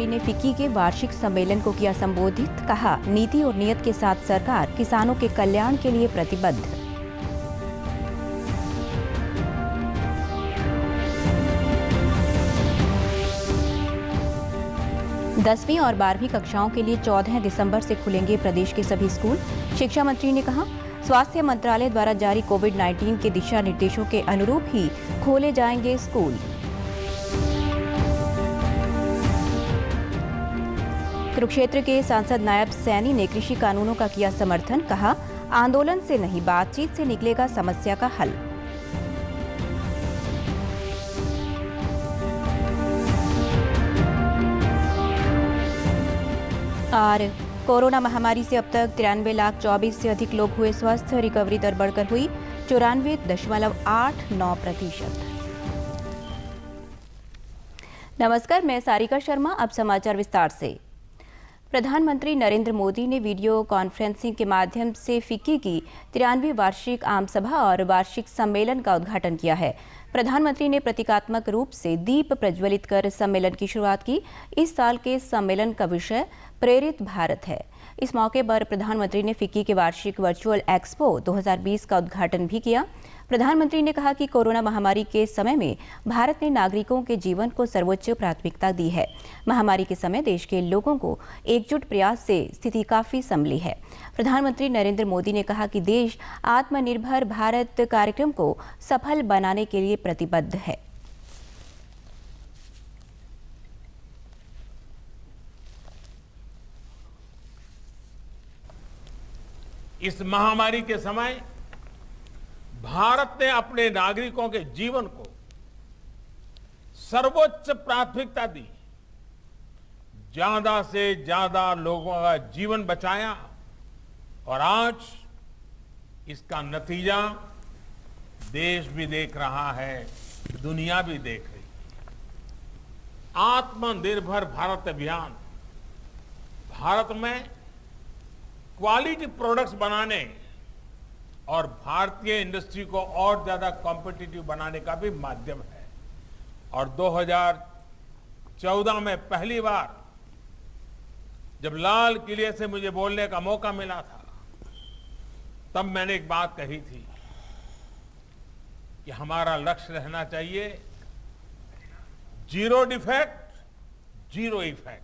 प्रधानमंत्री ने फिक्की के वार्षिक सम्मेलन को किया संबोधित। कहा, नीति और नियत के साथ सरकार किसानों के कल्याण के लिए प्रतिबद्ध। दसवीं और 12वीं कक्षाओं के लिए 14 दिसंबर से खुलेंगे प्रदेश के सभी स्कूल। शिक्षा मंत्री ने कहा, स्वास्थ्य मंत्रालय द्वारा जारी कोविड-19 के दिशा निर्देशों के अनुरूप ही खोले जाएंगे स्कूल। कुरुक्षेत्र के सांसद नायब सैनी ने कृषि कानूनों का किया समर्थन। कहा, आंदोलन से नहीं बातचीत से निकलेगा समस्या का हल। और कोरोना महामारी से अब तक 93,24,000 से अधिक लोग हुए स्वस्थ। रिकवरी दर बढ़कर हुई 94.89%। नमस्कार, मैं सारिका शर्मा। अब समाचार विस्तार से। प्रधानमंत्री नरेंद्र मोदी ने वीडियो कॉन्फ्रेंसिंग के माध्यम से फिक्की की 93वीं वार्षिक आम सभा और वार्षिक सम्मेलन का उद्घाटन किया है। प्रधानमंत्री ने प्रतीकात्मक रूप से दीप प्रज्वलित कर सम्मेलन की शुरुआत की। इस साल के सम्मेलन का विषय प्रेरित भारत है। इस मौके पर प्रधानमंत्री ने फिक्की के वार्षिक वर्चुअल एक्सपो 2020 का उद्घाटन भी किया। प्रधानमंत्री ने कहा कि कोरोना महामारी के समय में भारत ने नागरिकों के जीवन को सर्वोच्च प्राथमिकता दी है। महामारी के समय देश के लोगों को एकजुट प्रयास से स्थिति काफी संभली है। प्रधानमंत्री नरेंद्र मोदी ने कहा कि देश आत्मनिर्भर भारत कार्यक्रम को सफल बनाने के लिए प्रतिबद्ध है। इस महामारी के समय भारत ने अपने नागरिकों के जीवन को सर्वोच्च प्राथमिकता दी। ज्यादा से ज्यादा लोगों का जीवन बचाया और आज इसका नतीजा देश भी देख रहा है, दुनिया भी देख रही है। आत्मनिर्भर भारत अभियान भारत में क्वालिटी प्रोडक्ट्स बनाने और भारतीय इंडस्ट्री को और ज्यादा कॉम्पिटिटिव बनाने का भी माध्यम है। और 2014 में पहली बार जब लाल किले से मुझे बोलने का मौका मिला था, तब मैंने एक बात कही थी कि हमारा लक्ष्य रहना चाहिए जीरो डिफेक्ट, जीरो इफेक्ट।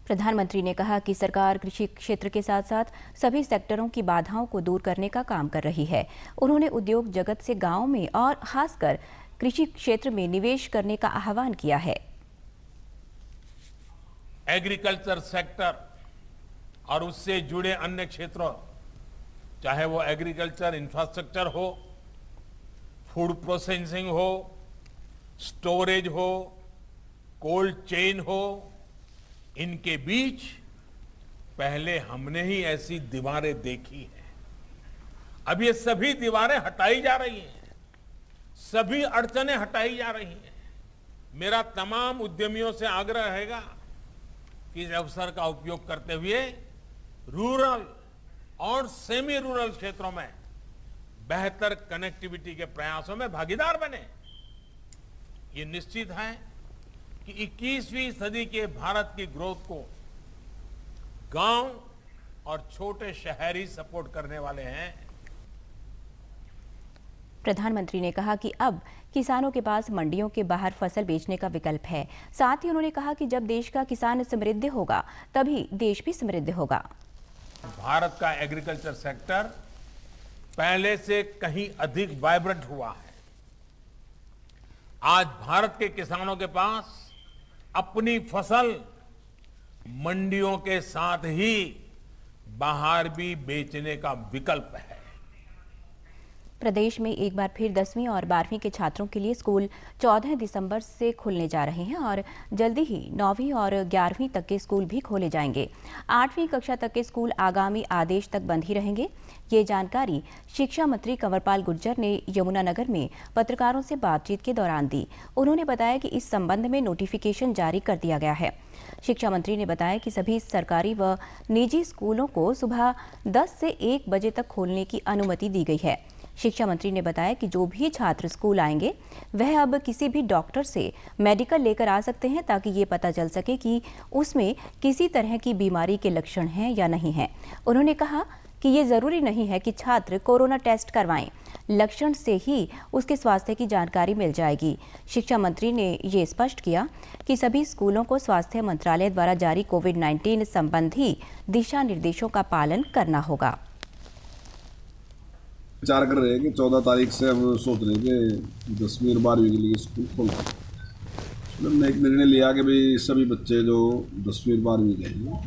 प्रधानमंत्री ने कहा कि सरकार कृषि क्षेत्र के साथ साथ सभी सेक्टरों की बाधाओं को दूर करने का काम कर रही है। उन्होंने उद्योग जगत से गांवों में और खासकर कृषि क्षेत्र में निवेश करने का आह्वान किया है। एग्रीकल्चर सेक्टर और उससे जुड़े अन्य क्षेत्रों, चाहे वो एग्रीकल्चर इंफ्रास्ट्रक्चर हो, फूड प्रोसेसिंग हो, स्टोरेज हो, कोल्ड चेन हो, इनके बीच पहले हमने ही ऐसी दीवारें देखी हैं। अब ये सभी दीवारें हटाई जा रही हैं, सभी अड़चनें हटाई जा रही हैं। मेरा तमाम उद्यमियों से आग्रह रहेगा कि इस अवसर का उपयोग करते हुए रूरल और सेमी रूरल क्षेत्रों में बेहतर कनेक्टिविटी के प्रयासों में भागीदार बने। ये निश्चित है कि 21वीं सदी के भारत की ग्रोथ को गांव और छोटे शहरी सपोर्ट करने वाले हैं। प्रधानमंत्री ने कहा कि अब किसानों के पास मंडियों के बाहर फसल बेचने का विकल्प है। साथ ही उन्होंने कहा कि जब देश का किसान समृद्ध होगा तभी देश भी समृद्ध होगा। भारत का एग्रीकल्चर सेक्टर पहले से कहीं अधिक वाइब्रेंट हुआ है। आज भारत के किसानों के पास अपनी फसल मंडियों के साथ ही बाहर भी बेचने का विकल्प है। प्रदेश में एक बार फिर 10वीं और 12वीं के छात्रों के लिए स्कूल 14 दिसंबर से खुलने जा रहे हैं और जल्दी ही 9वीं और 11वीं तक के स्कूल भी खोले जाएंगे। 8वीं कक्षा तक के स्कूल आगामी आदेश तक बंद ही रहेंगे। ये जानकारी शिक्षा मंत्री कंवरपाल गुर्जर ने यमुनानगर में पत्रकारों से बातचीत के दौरान दी। उन्होंने बताया कि इस संबंध में नोटिफिकेशन जारी कर दिया गया है। शिक्षा मंत्री ने बताया कि सभी सरकारी व निजी स्कूलों को सुबह 10 से 1 बजे तक खोलने की अनुमति दी गई है। शिक्षा मंत्री ने बताया कि जो भी छात्र स्कूल आएंगे वह अब किसी भी डॉक्टर से मेडिकल लेकर आ सकते हैं ताकि ये पता चल सके कि उसमें किसी तरह की बीमारी के लक्षण हैं या नहीं हैं। उन्होंने कहा कि ये जरूरी नहीं है कि छात्र कोरोना टेस्ट करवाएं, लक्षण से ही उसके स्वास्थ्य की जानकारी मिल जाएगी। शिक्षा मंत्री ने ये स्पष्ट किया कि सभी स्कूलों को स्वास्थ्य मंत्रालय द्वारा जारी कोविड-19 संबंधी दिशा निर्देशों का पालन करना होगा। विचार कर रहे हैं कि 14 तारीख से हम सोच रहे हैं कि 10वीं और 12वीं के लिए स्कूल खोलना। हमने एक निर्णय लिया कि भाई सभी बच्चे जो 10वीं और 12वीं के हैं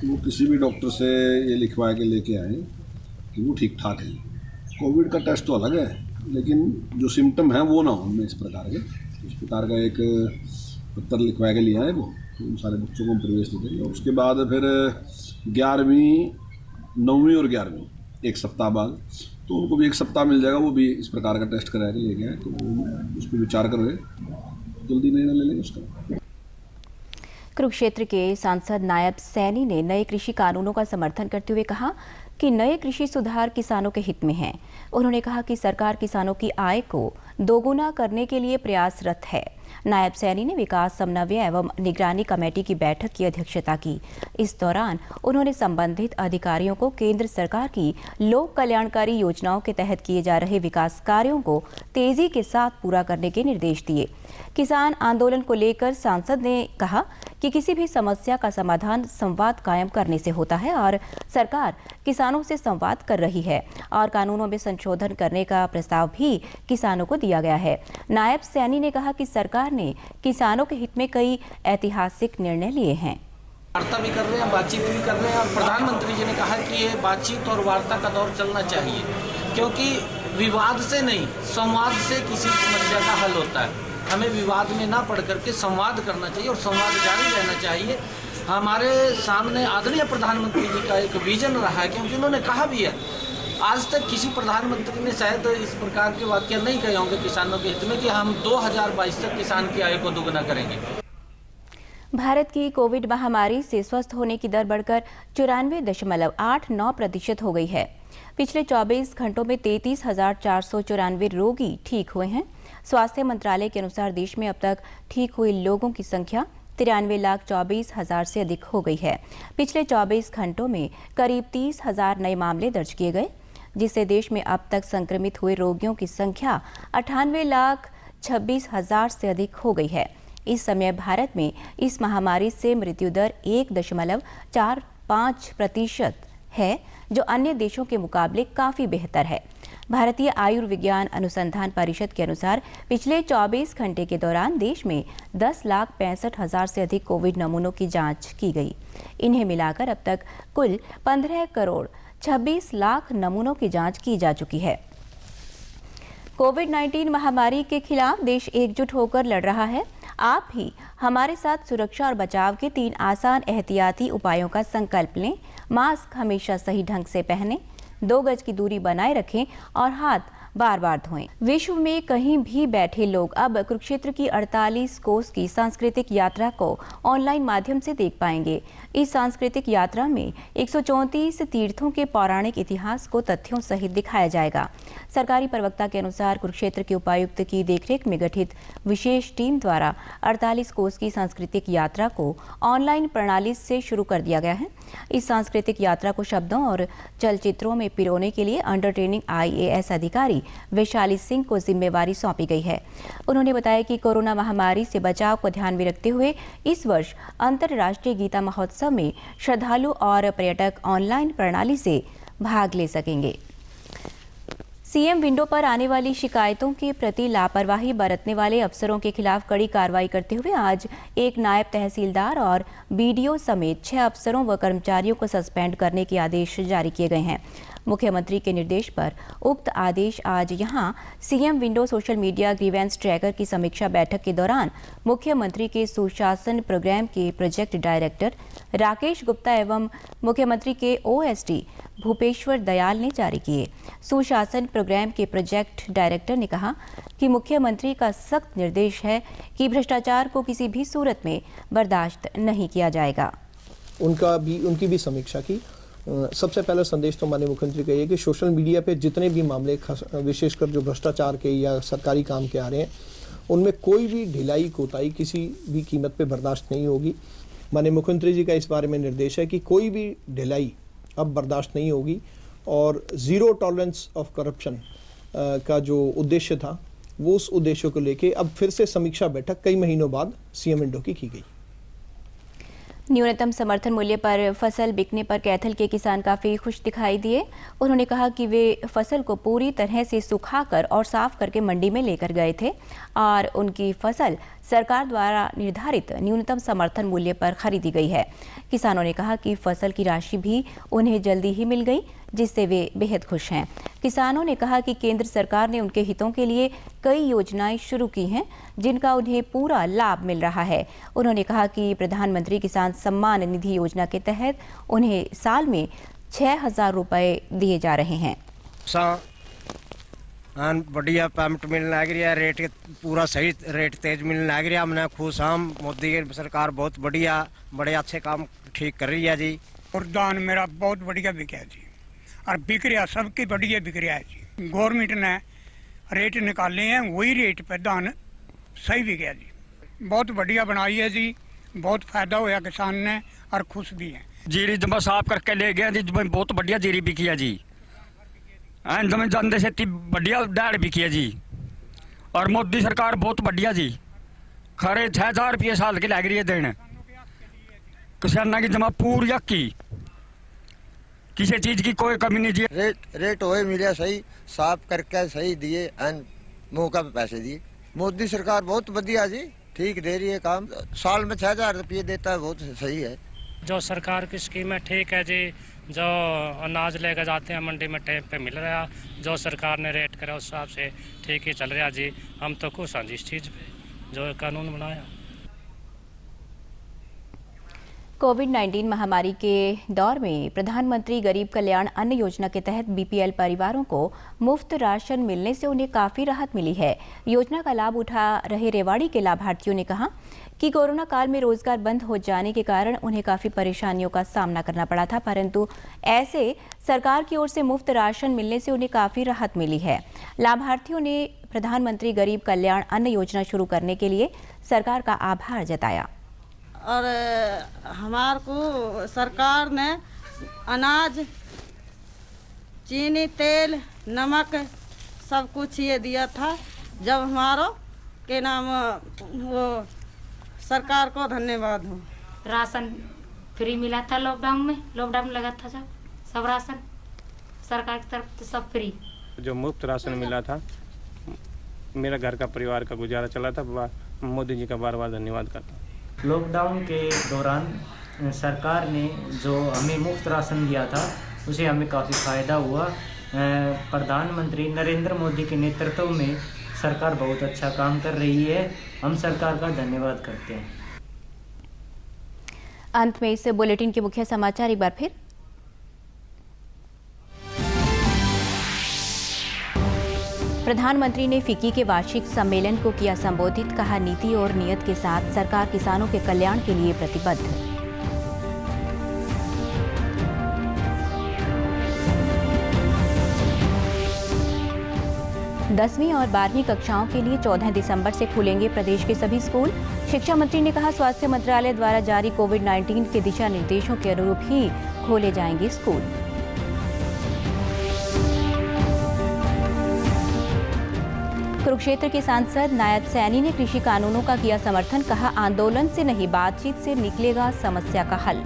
वो किसी भी डॉक्टर से ये लिखवा के लेके आए कि वो ठीक ठाक है। कोविड का टेस्ट तो अलग है, लेकिन जो सिम्टम है वो ना हो उनमें इस प्रकार का एक पत्र लिखवा के लिया है वो, तो उन सारे बच्चों को प्रवेश दे देंगे। उसके बाद फिर 11वीं 9वीं और 11वीं एक सप्ताह बाद तो उनको भी एक सप्ताह मिल जाएगा, वो भी इस प्रकार का टेस्ट करा के लेके आए। तो उस पर विचार कर रहे, जल्दी निर्णय ले लेंगे उसका। कुरुक्षेत्र के सांसद नायब सैनी ने नए कृषि कानूनों का समर्थन करते हुए कहा कि नए कृषि सुधार किसानों के हित में हैं। उन्होंने कहा कि सरकार किसानों की आय को दोगुना करने के लिए प्रयासरत है। नायब सैनी ने विकास समन्वय एवं निगरानी कमेटी की बैठक की अध्यक्षता की। इस दौरान उन्होंने संबंधित अधिकारियों को केंद्र सरकार की लोक कल्याणकारी योजनाओं के तहत किए जा रहे विकास कार्यों को तेजी के साथ पूरा करने के निर्देश दिए। किसान आंदोलन को लेकर सांसद ने कहा कि किसी भी समस्या का समाधान संवाद कायम करने से होता है और सरकार किसानों से संवाद कर रही है और कानूनों में संशोधन करने का प्रस्ताव भी किसानों को दिया गया है। नायब सैनी ने कहा कि सरकार ने किसानों के हित में कई ऐतिहासिक निर्णय लिए हैं। वार्ता भी कर रहे हैं, बातचीत भी कर रहे हैं और प्रधानमंत्री जी ने कहा कि ये बातचीत और वार्ता का दौर चलना चाहिए, क्योंकि विवाद से नहीं संवाद से किसी समस्या का हल होता है। हमें विवाद में ना पड़ करके संवाद करना चाहिए और संवाद जारी रहना चाहिए। हमारे सामने आदरणीय प्रधानमंत्री जी का एक विजन रहा है, क्योंकि उन्होंने कहा भी है, आज तक किसी प्रधानमंत्री ने शायद इस प्रकार के वाक्य नहीं कहे होंगे किसानों के हित में कि हम 2022 तक किसान की आय को दोगुना करेंगे। भारत की कोविड महामारी से स्वस्थ होने की दर बढ़कर 94.89% हो गई है। पिछले 24 घंटों में 33,494 रोगी ठीक हुए हैं। स्वास्थ्य मंत्रालय के अनुसार देश में अब तक ठीक हुए लोगों की संख्या 93,24,000 से अधिक हो गई है। पिछले 24 घंटों में करीब 30,000 नए मामले दर्ज किए गए, जिससे देश में अब तक संक्रमित हुए रोगियों की संख्या 98,26,000 से अधिक हो गई है। इस समय भारत में इस महामारी से मृत्यु दर 1.45% है, जो अन्य देशों के मुकाबले काफी बेहतर है। भारतीय आयुर्विज्ञान अनुसंधान परिषद के अनुसार पिछले 24 घंटे के दौरान देश में 10,65,000 से अधिक कोविड नमूनों की जांच की गई। इन्हें मिलाकर अब तक कुल 15,26,00,000 नमूनों की जांच की जा चुकी है। कोविड-19 महामारी के खिलाफ देश एकजुट होकर लड़ रहा है। आप भी हमारे साथ सुरक्षा और बचाव के 3 आसान एहतियाती उपायों का संकल्प लें। मास्क हमेशा सही ढंग से पहनें, 2 गज की दूरी बनाए रखें और हाथ बार बार धोएं। विश्व में कहीं भी बैठे लोग अब कुरुक्षेत्र की 48 कोस की सांस्कृतिक यात्रा को ऑनलाइन माध्यम से देख पाएंगे। इस सांस्कृतिक यात्रा में 134 तीर्थों के पौराणिक इतिहास को तथ्यों सहित दिखाया जाएगा। सरकारी प्रवक्ता के अनुसार कुरुक्षेत्र के उपायुक्त की देखरेख में गठित विशेष टीम द्वारा 48 कोस की सांस्कृतिक यात्रा को ऑनलाइन प्रणाली से शुरू कर दिया गया है। इस सांस्कृतिक यात्रा को शब्दों और चलचित्रों में पिरोने के लिए अंडर ट्रेनिंग IAS अधिकारी वैशाली सिंह को जिम्मेवारी सौंपी गई है। उन्होंने बताया कि कोरोना महामारी से बचाव को ध्यान में रखते हुए इस वर्ष अंतर्राष्ट्रीय गीता महोत्सव में श्रद्धालु और पर्यटक ऑनलाइन प्रणाली से भाग ले सकेंगे। सीएम विंडो पर आने वाली शिकायतों के प्रति लापरवाही बरतने वाले अफसरों के खिलाफ कड़ी कार्रवाई करते हुए आज एक नायब तहसीलदार और BDO समेत 6 अफसरों व कर्मचारियों को सस्पेंड करने के आदेश जारी किए गए हैं। मुख्यमंत्री के निर्देश पर उक्त आदेश आज यहां CM window social media grievance tracker की समीक्षा बैठक के दौरान मुख्यमंत्री के सुशासन प्रोग्राम के प्रोजेक्ट डायरेक्टर राकेश गुप्ता एवं मुख्यमंत्री के OSD भूपेश्वर दयाल ने जारी किए। सुशासन प्रोग्राम के प्रोजेक्ट डायरेक्टर ने कहा कि मुख्यमंत्री का सख्त निर्देश है कि भ्रष्टाचार को किसी भी सूरत में बर्दाश्त नहीं किया जाएगा। उनकी भी समीक्षा की सबसे पहला संदेश तो माननीय मुख्यमंत्री का ये कि सोशल मीडिया पे जितने भी मामले विशेषकर जो भ्रष्टाचार के या सरकारी काम के आ रहे हैं उनमें कोई भी ढिलाई कोताही किसी भी कीमत पे बर्दाश्त नहीं होगी। माननीय मुख्यमंत्री जी का इस बारे में निर्देश है कि कोई भी ढिलाई अब बर्दाश्त नहीं होगी और ज़ीरो टॉलरेंस ऑफ करप्शन का जो उद्देश्य था वो उस उद्देश्य को लेके अब फिर से समीक्षा बैठक कई महीनों बाद सीएम विंडो की गई। न्यूनतम समर्थन मूल्य पर फसल बिकने पर कैथल के किसान काफ़ी खुश दिखाई दिए। उन्होंने कहा कि वे फसल को पूरी तरह से सुखाकर और साफ करके मंडी में लेकर गए थे और उनकी फसल सरकार द्वारा निर्धारित न्यूनतम समर्थन मूल्य पर खरीदी गई है। किसानों ने कहा कि फसल की राशि भी उन्हें जल्दी ही मिल गई, जिससे वे बेहद खुश हैं। किसानों ने कहा कि केंद्र सरकार ने उनके हितों के लिए कई योजनाएं शुरू की हैं, जिनका उन्हें पूरा लाभ मिल रहा है। उन्होंने कहा कि प्रधानमंत्री किसान सम्मान निधि योजना के तहत उन्हें साल में 6,000 रुपये दिए जा रहे हैं। बढ़िया पेमेंट मिलने लग रही है, रेट पूरा सही रेट तेज मिलने लग रहा है। हमने खुश हम मोदी की सरकार बहुत बढ़िया बड़े अच्छे काम ठीक कर रही है जी। और धान मेरा बहुत बढ़िया बिका है जी और बिक रहा सबकी बढ़िया बिक रहा है जी। गवर्नमेंट ने रेट निकाले हैं, वही रेट पे धान सही बिका जी। बहुत बढ़िया बनाई है जी, बहुत फायदा होया किसान ने और खुश भी है। जीरी जमा साफ करके ले गया जी, बहुत बढ़िया जीरी बिकी है जी। जमे जाते से बढ़िया दाड़ बिकी है जी। और मोदी सरकार बहुत बढ़िया जी, खरे 6,000 रुपये साल की लग रही है देने किसाना की जमा पूरी की, किसी चीज की कोई कमी नहीं जी। रेट होए मिले सही, साफ करके सही दिए एंड मौका पे पैसे दिए। मोदी सरकार बहुत बढ़िया जी, ठीक दे रही है काम। साल में 6,000 रुपये देता है, बहुत सही है। जो सरकार की स्कीम है ठीक है जी। जो अनाज लेकर जाते हैं मंडी में टाइम पे मिल रहा, जो सरकार ने रेट करा उस हिसाब से ठीक ही चल रहा जी। हम तो खुश हैं जी इस चीज़ पे जो कानून बनाया। कोविड-19 महामारी के दौर में प्रधानमंत्री गरीब कल्याण अन्न योजना के तहत बीपीएल परिवारों को मुफ्त राशन मिलने से उन्हें काफ़ी राहत मिली है। योजना का लाभ उठा रहे रेवाड़ी के लाभार्थियों ने कहा कि कोरोना काल में रोजगार बंद हो जाने के कारण उन्हें काफ़ी परेशानियों का सामना करना पड़ा था, परंतु ऐसे सरकार की ओर से मुफ्त राशन मिलने से उन्हें काफ़ी राहत मिली है। लाभार्थियों ने प्रधानमंत्री गरीब कल्याण अन्न योजना शुरू करने के लिए सरकार का आभार जताया। और हमार को सरकार ने अनाज, चीनी, तेल, नमक सब कुछ ये दिया था। जब हमारो के नाम वो सरकार को धन्यवाद हो। राशन फ्री मिला था लॉकडाउन लगा था जब सब राशन सरकार की तरफ से सब फ्री। जो मुफ्त राशन मिला था, मेरा घर का परिवार का गुजारा चला था। मोदी जी का बार बार धन्यवाद करता हूँ। लॉकडाउन के दौरान सरकार ने जो हमें मुफ्त राशन दिया था उसे हमें काफ़ी फ़ायदा हुआ। प्रधानमंत्री नरेंद्र मोदी के नेतृत्व में सरकार बहुत अच्छा काम कर रही है। हम सरकार का धन्यवाद करते हैं। अंत में इस बुलेटिन के मुख्य समाचार एक बार फिर। प्रधानमंत्री ने फिक्की के वार्षिक सम्मेलन को किया संबोधित, कहा नीति और नियत के साथ सरकार किसानों के कल्याण के लिए प्रतिबद्ध। दसवीं और 12वीं कक्षाओं के लिए 14 दिसंबर से खुलेंगे प्रदेश के सभी स्कूल। शिक्षा मंत्री ने कहा स्वास्थ्य मंत्रालय द्वारा जारी कोविड-19 के दिशा निर्देशों के अनुरूप ही खोले जाएंगे स्कूल। कुरुक्षेत्र के सांसद नायब सैनी ने कृषि कानूनों का किया समर्थन, कहा आंदोलन से नहीं बातचीत से निकलेगा समस्या का हल।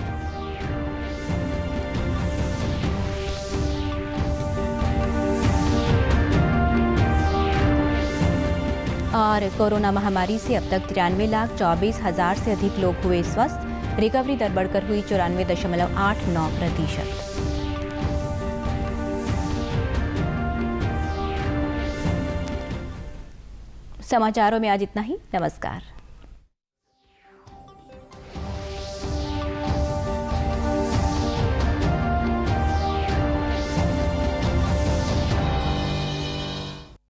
और कोरोना महामारी से अब तक 93,24,000 से अधिक लोग हुए स्वस्थ। रिकवरी दर बढ़कर हुई 94.89%। समाचारों में आज इतना ही। नमस्कार।